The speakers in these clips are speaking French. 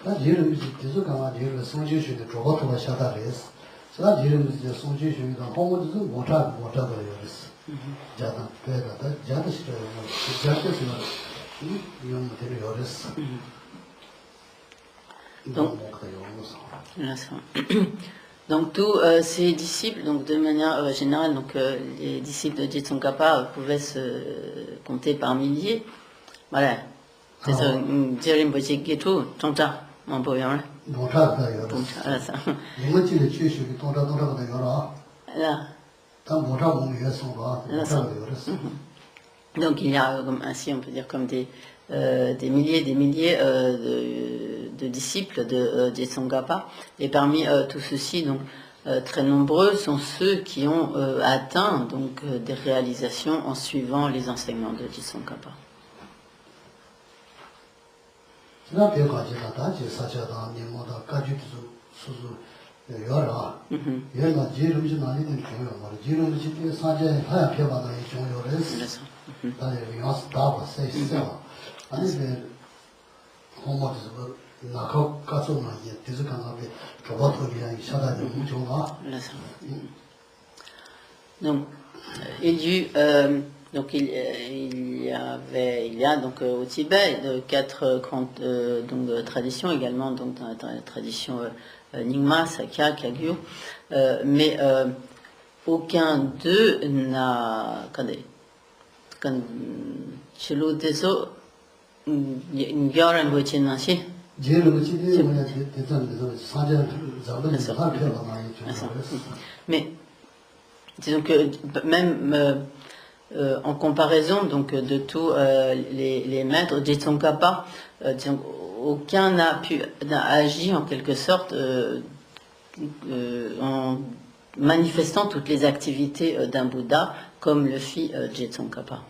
다 이름이 계속 가만 이름 성지슈의 조거토가 샤다레스. 자 이름이 성지슈의 홍보도 못하고 요레스. 자다 배다다 자다 싫어요. 자다스는 이용 되는 요레스. Donc tous ces disciples, donc de manière générale, donc les disciples de Jitsongkhapa pouvaient se compter par milliers. Voilà. C'est ça. Jirimbochi Gitu, Tongcha, mon beau yon. Voilà ça. Donc il y a ainsi, on peut dire comme des milliers de disciples de Jitsongkhapa, et parmi tous ceux-ci, donc très nombreux sont ceux qui ont atteint donc des réalisations en suivant les enseignements de Jitsongkhapa. Donc, il y a donc au Tibet quatre grandes traditions également, donc dans la tradition Nyingma, Sakya, Kagyu, mais aucun d'eux n'a Chilo Deso Ngyaran Bochin Nanshi. Mais disons que même en comparaison donc de tous les maîtres Jitsongkhapa, aucun n'a agi en quelque sorte en manifestant toutes les activités d'un Bouddha comme le fit Jitsongkhapa.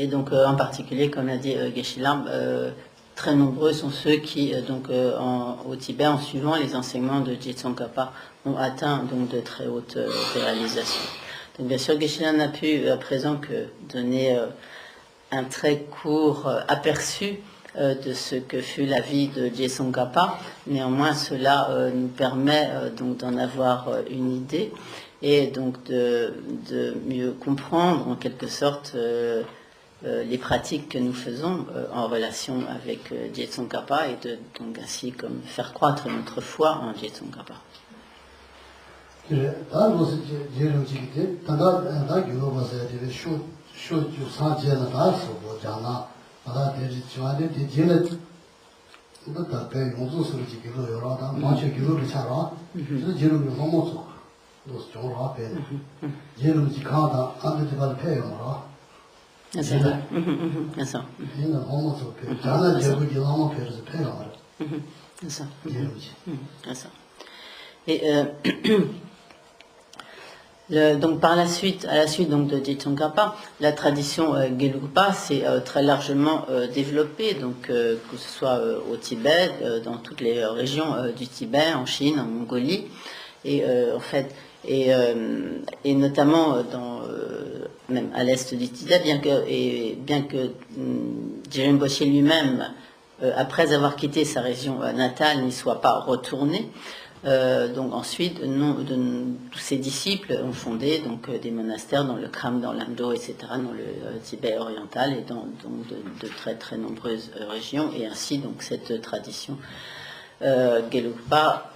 Et donc en particulier, comme l'a dit Geshe-la, très nombreux sont ceux qui, au Tibet, en suivant les enseignements de Jitsongkhapa, ont atteint donc de très hautes réalisations. Donc bien sûr, Geshe-la n'a pu à présent que donner un très court aperçu de ce que fut la vie de Jitsongkhapa. Néanmoins, cela nous permet donc d'en avoir une idée et donc de mieux comprendre en quelque sorte les pratiques que nous faisons en relation avec Jitsongkhapa et de donc ainsi comme faire croître notre foi en Jitsongkhapa. Et donc par la suite, à la suite donc de Jitsongkhapa, la tradition Gelugpa s'est très largement développée, donc que ce soit au Tibet, dans toutes les régions du Tibet, en Chine, en Mongolie, et en fait, et notamment même à l'est du Tibet, bien que Jirimboché lui-même, après avoir quitté sa région natale, n'y soit pas retourné. Donc ensuite, tous ses disciples ont fondé donc des monastères dans le Kham, dans l'Amdo, etc., dans le Tibet oriental et dans de très très nombreuses régions. Et ainsi, donc cette tradition Gelugpa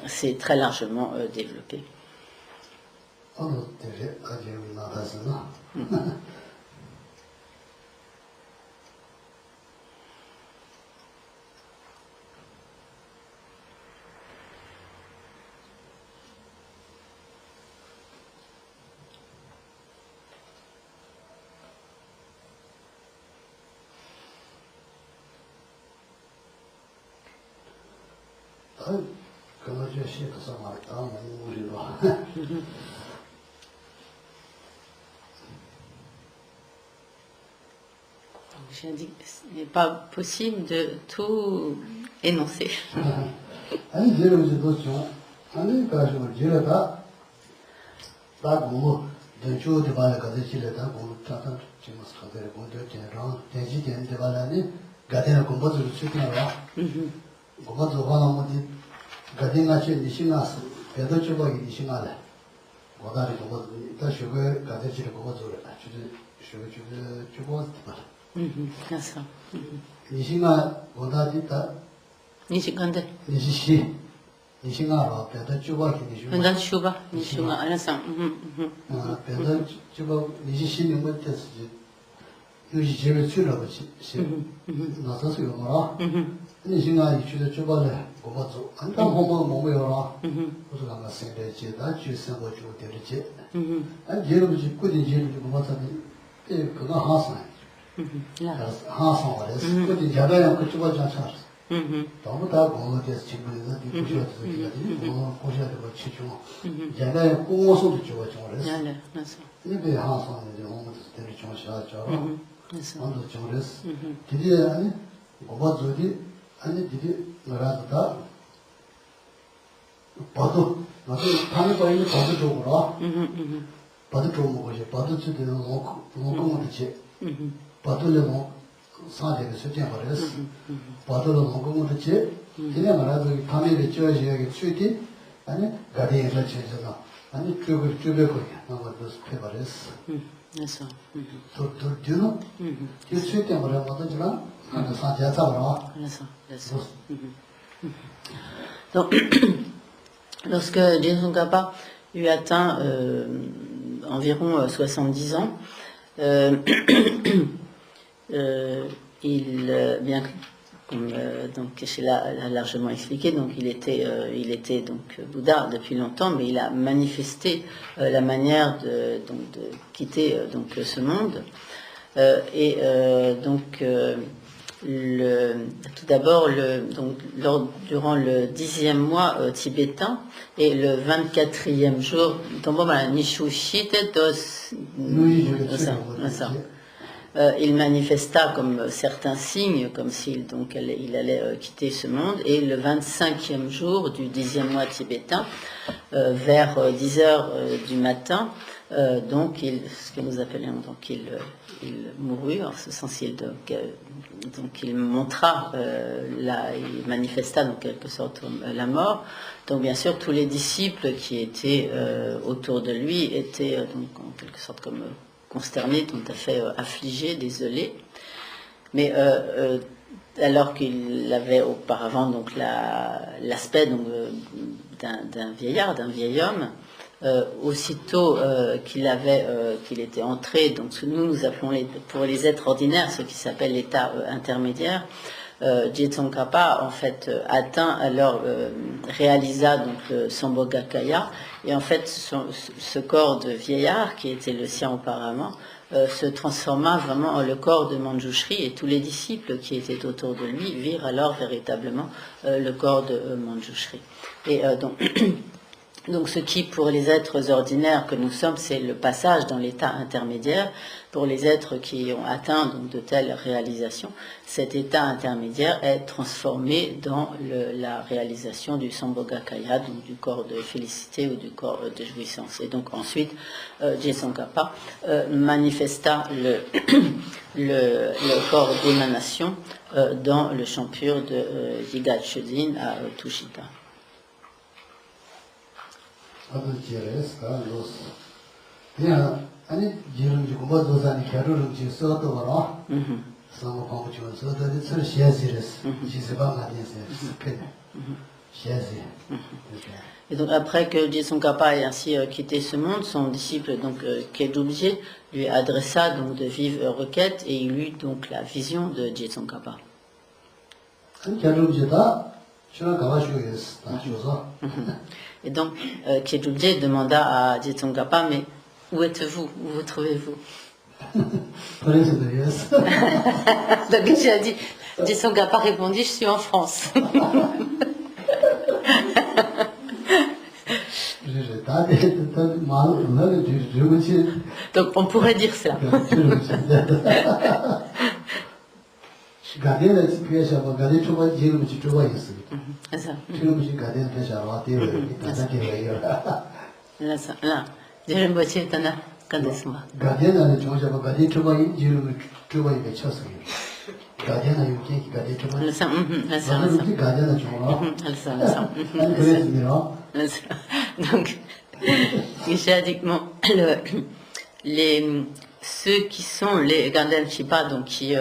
s'est très largement développée. comment je sais que ça m'a été un J'ai dit que ce n'est pas possible de tout énoncer. 아니 제가 이제 도죠. 아니 가지고 제가 다 공부 대초에 봐야 가지 지레다 공부 타타 지금 사대를 공부 되잖아. 대지 되는데 말하니 가대나 공부를 시키나라. 공부도 하나 뭐지 가대나 시 니시나스 배도 주고 니시나래. 고다리 공부 다 쉬고 가대 지레 공부 좀 주지 주고 봐. D'accord. 니시나 고다리 다 Nishikande. 니시나라 배도 주고 니시나. Ndan Shuba. Nishuga. Alasan. 배도 주고 니시는 것 됐지. 요시 제일 줄어버 시. 나서서 요마라. 니시나 이주도 주고래. 고마죠. 안다 보면 뭐고요라. 무슨 가 생대지. 나 주선 거 주고 되지. 안 제로지 꾸디 제로 고마다니. 그거 하산. 하산 말이야. 꾸디 자다야 그 주고 자차. 너무 다 공부돼서 친구들이 부셔서 지금 고셔도 치죠. 제가 공모소도 좋아져 그랬어. 네, 맞아. 이게 하산에 공부도 되게 좀 쉬었죠. 맞아. 아무도 좀 그랬어. 드디어 아니 고마저디 아니 드디어 나라다 봐도 나도 판에 거 있는 거도 좋고라. 봐도 좋은 거지. 봐도 주되는 뭐 되지. 봐도는 뭐 사대를 수정 버렸어. 봐도는 뭐 되지. 그냥 말아도 판에 지어지게 수익이 아니 가디에서 지어서 아니 그걸 줄여거야. 나도 스페버렸어. D'accord. 또 뒤로 그 수익에 뭐라 하더라. 하나 사자자라. D'accord. Donc, lorsque Jason Kappa eut atteint environ 70 ans, bien comme donc Sheila a largement expliqué, donc il était donc Bouddha depuis longtemps, mais il a manifesté la manière de quitter donc ce monde. Tout d'abord, durant le 10e mois tibétain et le 24e jour, il manifesta comme certains signes, comme s'il il allait quitter ce monde. Et le 25e jour du 10e mois tibétain, vers 10 heures du matin, ce que nous appelions il mourut, en ce sens il montra, il manifesta en quelque sorte la mort. Donc bien sûr tous les disciples qui étaient autour de lui étaient donc en quelque sorte comme consternés, tout à fait affligés, désolés. Mais alors qu'il avait auparavant donc l'aspect d'un vieillard, d'un vieil homme, aussitôt qu'il était entré, donc ce que nous appelons pour les êtres ordinaires, ce qui s'appelle l'état intermédiaire, Jetson Kappa en fait réalisa donc le Sambhogakaya, et en fait ce corps de vieillard qui était le sien auparavant se transforma vraiment en le corps de Manjushri, et tous les disciples qui étaient autour de lui virent alors véritablement le corps de Manjushri. Et donc ce qui, pour les êtres ordinaires que nous sommes, c'est le passage dans l'état intermédiaire. Pour les êtres qui ont atteint donc de telles réalisations, cet état intermédiaire est transformé dans la réalisation du Sambhogakaya, donc du corps de félicité ou du corps de jouissance. Et donc ensuite, Jetson Kappa manifesta le corps d'émanation dans le champ pur de Yigat Shudin à Tushita. 그냥 아니 지금 공부도사니 겨루는 지 써도 봐라. 상호 공부 좀 써더니 설 시야지레스. 지세방 아니세요. 시야지. Et donc après que Jetson Kappa ait ainsi quitté ce monde, son disciple donc Kedubje lui adressa donc de vives requêtes, et il eut donc la vision de Jetson Kappa. Et donc Kedubje demanda à Jetson Kappa, mais où êtes-vous? Où vous trouvez-vous? Donc j'ai dit, Jetson Kappa répondit, je suis en France. Donc on pourrait dire cela. Là, j'ai moitié t'en as quand est-ce moi. Donc, ceux qui sont les Ganden Chipa, donc qui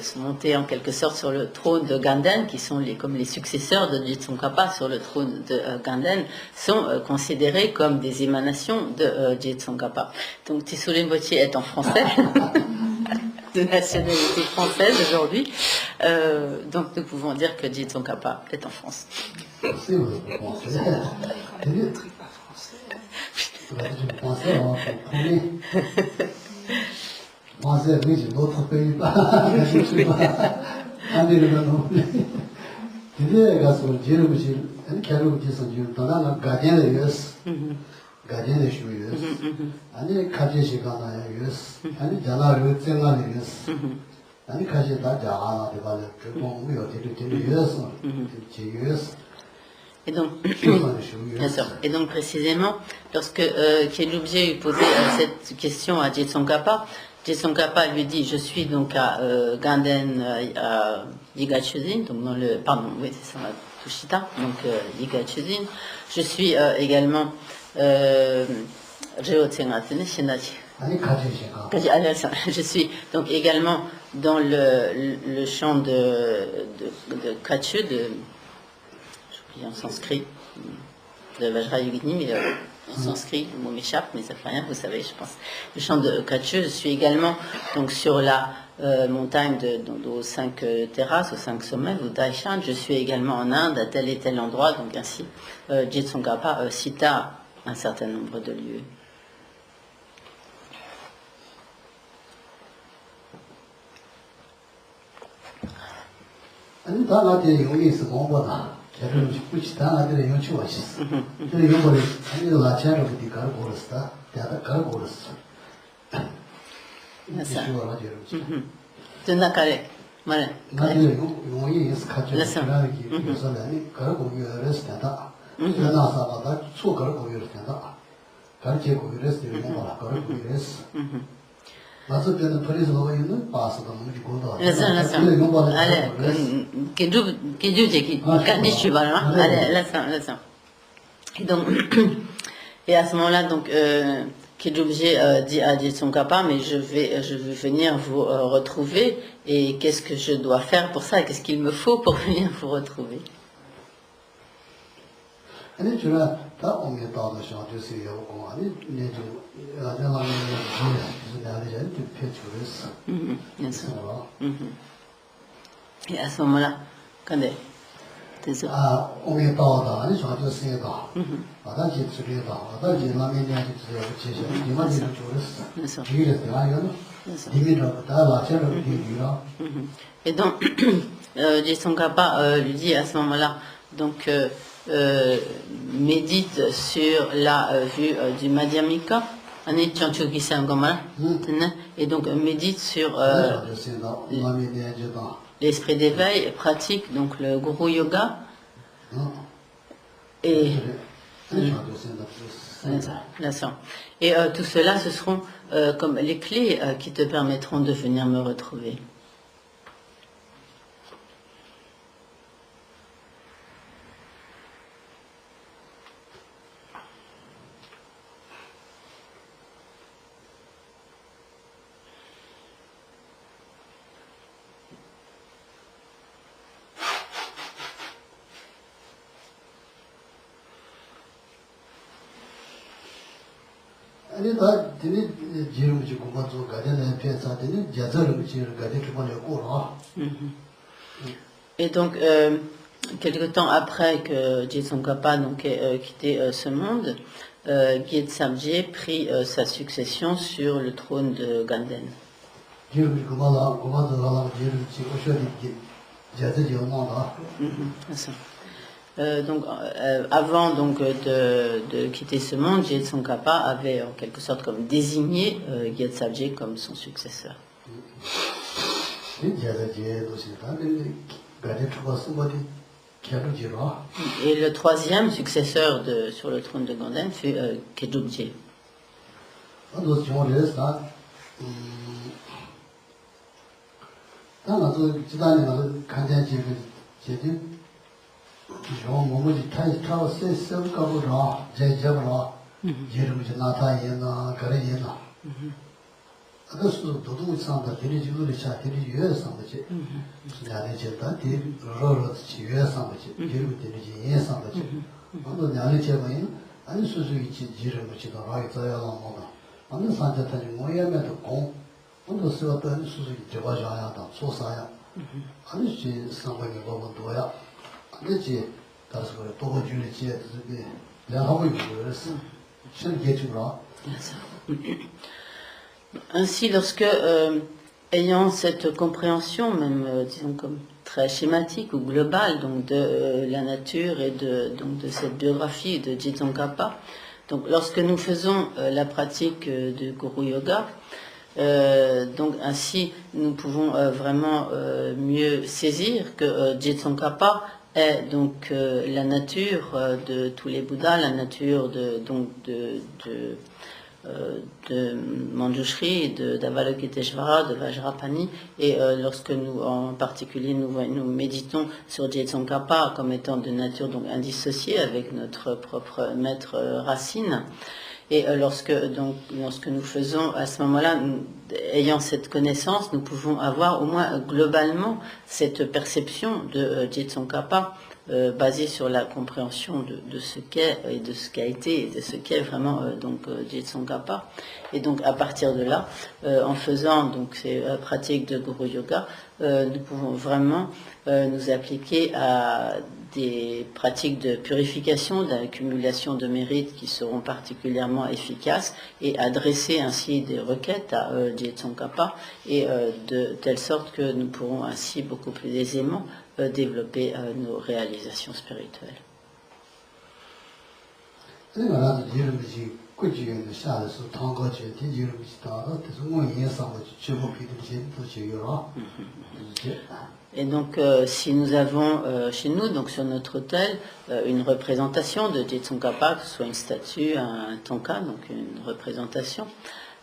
sont montés en quelque sorte sur le trône de Ganden, qui sont comme les successeurs de Jitsongkhapa sur le trône de Ganden, sont considérés comme des émanations de Jitsongkhapa. Donc Tissot Rinpoche est en français, de nationalité française aujourd'hui, donc nous pouvons dire que Jitsongkhapa est en France. Français, oui, c'est notre pays. Et donc précisément, lorsque Khenlubje lui posait cette question à Jitsongkhapa, Jitsongkhapa lui dit: je suis donc à Ganden, à Yigachuzin, donc dans le, pardon, oui c'est ça, Tushita, donc Yigachuzin. Je suis également je suis donc également dans le champ de Kachu, j'oublie en sanskrit, de Vajrayogini, mais en sanskrit, le mot m'échappe, mais ça fait rien, vous savez, je pense. Le champ de Kachu, je suis également donc sur la montagne aux 5 terrasses, aux 5 sommets, au Daishan. Je suis également en Inde, à tel et tel endroit, donc ainsi, Jitsongkhapa cita un certain nombre de lieux. Et à ce moment-là, donc, Khenlubje dit à Jitsongkhapa: mais je vais venir vous retrouver, et qu'est-ce que je dois faire pour ça, et qu'est-ce qu'il me faut pour venir vous retrouver? Et à ce moment-là, quand est Et donc, Jitsongkhapa lui dit à ce moment-là, donc, médite sur la vue du Madhyamika, et donc médite sur l'esprit d'éveil, pratique donc le Guru Yoga, et et tout cela, ce seront comme les clés qui te permettront de venir me retrouver. Et donc, quelque temps après que Jitsongkhapa ait quitté ce monde, Gyed Samje prit sa succession sur le trône de Ganden. Avant de quitter ce monde, Gyatso Tsongkhapa avait en quelque sorte comme désigné Gyatso comme son successeur. Et le troisième successeur sur le trône de Ganden fut Kedubje. Adesso dodo santa dirigiuri cha dirigiuri sambache nyane cheta di ro chi yue sambache jiru dirigi yin sambache ando nyane che bayin ani su su chi jiru chi da rai za ya la mo da ando santa ta ni mo ya me to kon ando se wa ta ni su su chi ba ja ya da so sa ya ani chi samba ni bo bo do ya ani chi ta su re to go jiru chi ya zu bi la ha bo yu re su shin ge chu ra. Ainsi, lorsque, ayant cette compréhension, même disons comme très schématique ou globale, donc de la nature et de cette biographie de Gyatso Tsongkhapa, donc lorsque nous faisons la pratique de Guru Yoga, donc ainsi nous pouvons vraiment mieux saisir que Gyatso Tsongkhapa est donc la nature de tous les Bouddhas, la nature de Manjushri, d'Avalokiteshvara, de Vajrapani, et lorsque nous, en particulier, nous méditons sur Gyatso Tsongkhapa comme étant de nature donc indissociée avec notre propre maître racine, et lorsque nous faisons à ce moment-là, ayant cette connaissance, nous pouvons avoir au moins globalement cette perception de Gyatso Tsongkhapa basée sur la compréhension de ce qu'est et de ce qu'a été et de ce qu'est vraiment Gyatso Tsongkhapa. Et donc à partir de là, en faisant donc ces pratiques de Guru Yoga, nous pouvons vraiment nous appliquer à des pratiques de purification, d'accumulation de mérites qui seront particulièrement efficaces et adresser ainsi des requêtes à Gyatso Tsongkhapa et de telle sorte que nous pourrons ainsi beaucoup plus aisément développer nos réalisations spirituelles. Et donc, si nous avons chez nous, donc sur notre autel, une représentation de Gyatso Tsongkhapa, que ce soit une statue, un tonka, donc une représentation,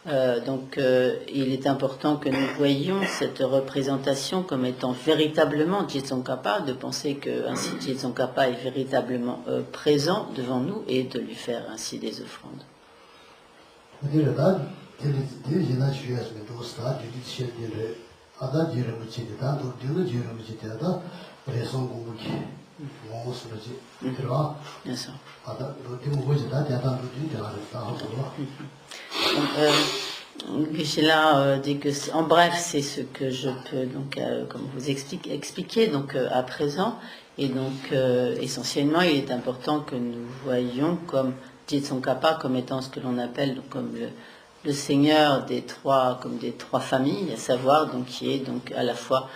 il est important que nous voyions cette représentation comme étant véritablement Gyatso Tsongkhapa, de penser que ainsi Gyatso Tsongkhapa est véritablement présent devant nous et de lui faire ainsi des offrandes. Geshe-la dit que, en bref, c'est ce que je peux donc, comme vous expliquer donc à présent, et donc essentiellement, il est important que nous voyions comme Gyatso Tsongkhapa comme étant ce que l'on appelle donc, comme le seigneur des trois familles, à savoir donc qui est donc à la fois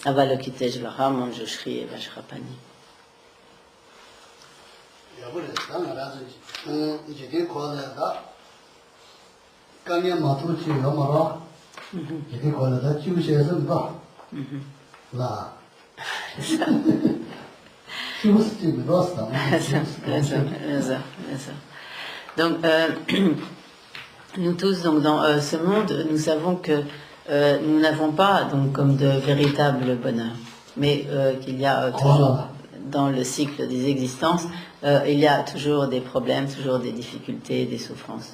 Avalokiteshvara, Manjushri et Vajrapani. Donc, nous tous, donc, dans ce monde, nous savons que nous n'avons pas donc comme de véritable bonheur, mais qu'il y a toujours dans le cycle des existences, il y a toujours des problèmes, toujours des difficultés, des souffrances.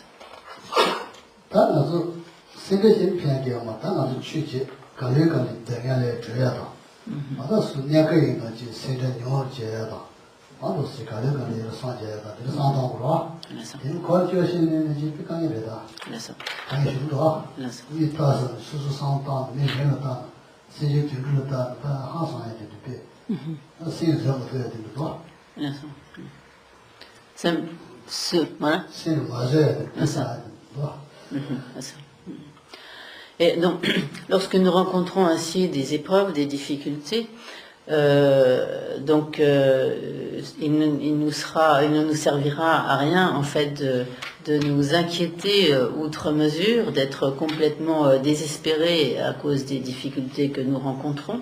Et donc, lorsque nous rencontrons ainsi des épreuves, des difficultés, Il ne nous servira à rien en fait de nous inquiéter outre mesure, d'être complètement désespérés à cause des difficultés que nous rencontrons.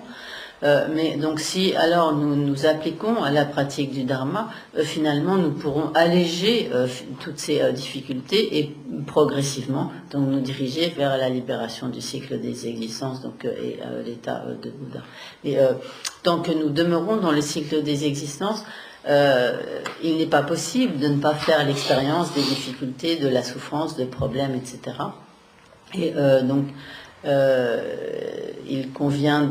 Mais donc si alors nous nous appliquons à la pratique du dharma, finalement nous pourrons alléger toutes ces difficultés et progressivement donc nous diriger vers la libération du cycle des existences donc et l'état de Bouddha. Et tant que nous demeurons dans le cycle des existences, il n'est pas possible de ne pas faire l'expérience des difficultés, de la souffrance, de problèmes, etc. Et il convient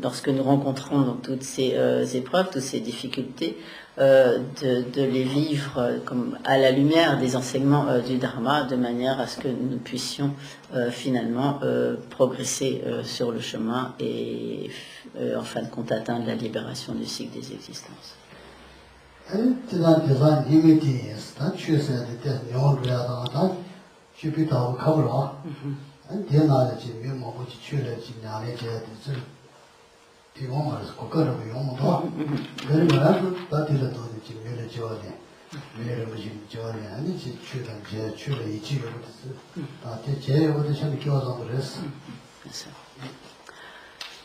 lorsque nous rencontrons donc, toutes ces épreuves, toutes ces difficultés, de les vivre comme à la lumière des enseignements du Dharma, de manière à ce que nous puissions finalement progresser sur le chemin et en fin de compte atteindre la libération du cycle des existences.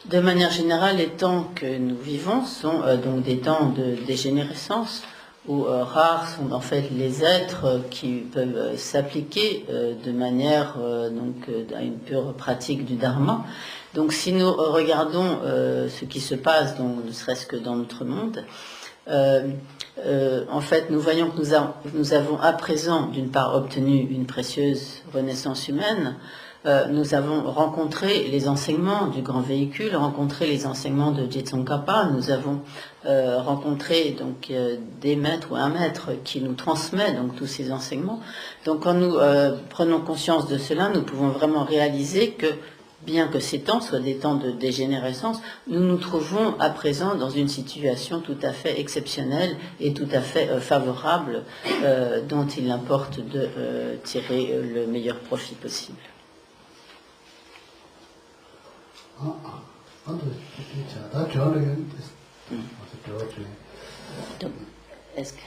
De manière générale, les temps que nous vivons sont donc des temps de dégénérescence, où rares sont en fait les êtres qui peuvent s'appliquer de manière à une pure pratique du dharma. Donc si nous regardons ce qui se passe, donc, ne serait-ce que dans notre monde, en fait nous voyons que nous avons à présent d'une part obtenu une précieuse renaissance humaine. Nous avons rencontré les enseignements du grand véhicule, rencontré les enseignements de Jetsongkhapa, nous avons rencontré donc des maîtres ou un maître qui nous transmet donc tous ces enseignements. Donc quand nous prenons conscience de cela, nous pouvons vraiment réaliser que bien que ces temps soient des temps de dégénérescence, nous nous trouvons à présent dans une situation tout à fait exceptionnelle et tout à fait favorable dont il importe de tirer le meilleur profit possible. Donc, est-ce que